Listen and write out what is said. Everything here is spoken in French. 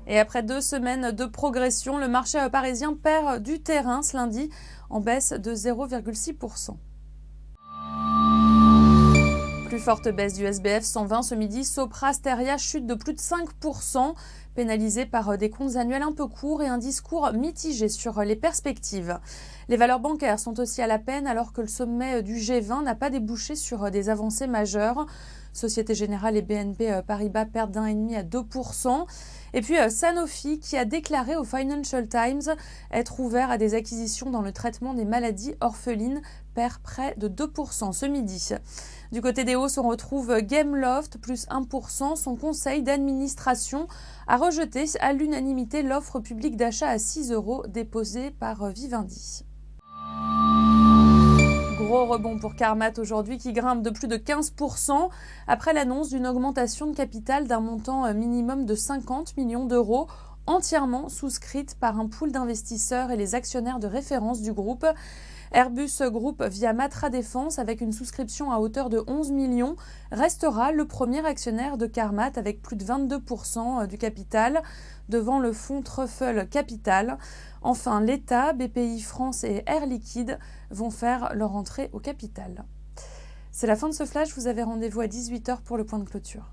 Et après 2 semaines de progression, le marché parisien perd du terrain ce lundi en baisse de 0,6%. Plus forte baisse du SBF 120 ce midi, Sopra Steria chute de plus de 5%, pénalisée par des comptes annuels un peu courts et un discours mitigé sur les perspectives. Les valeurs bancaires sont aussi à la peine alors que le sommet du G20 n'a pas débouché sur des avancées majeures. Société Générale et BNP Paribas perdent d'1,5 à 2%. Et puis Sanofi qui a déclaré au Financial Times être ouvert à des acquisitions dans le traitement des maladies orphelines, perd près de 2% ce midi. Du côté des hausses, on retrouve Gameloft, plus 1%. Son conseil d'administration a rejeté à l'unanimité l'offre publique d'achat à 6 € déposée par Vivendi. Gros rebond pour Carmat aujourd'hui qui grimpe de plus de 15% après l'annonce d'une augmentation de capital d'un montant minimum de 50 millions d'euros, entièrement souscrite par un pool d'investisseurs et les actionnaires de référence du groupe. Airbus Group via Matra Défense avec une souscription à hauteur de 11 millions restera le premier actionnaire de Carmat avec plus de 22% du capital devant le fonds Truffle Capital. Enfin, l'État, BPI France et Air Liquide vont faire leur entrée au capital. C'est la fin de ce flash, vous avez rendez-vous à 18 h pour le point de clôture.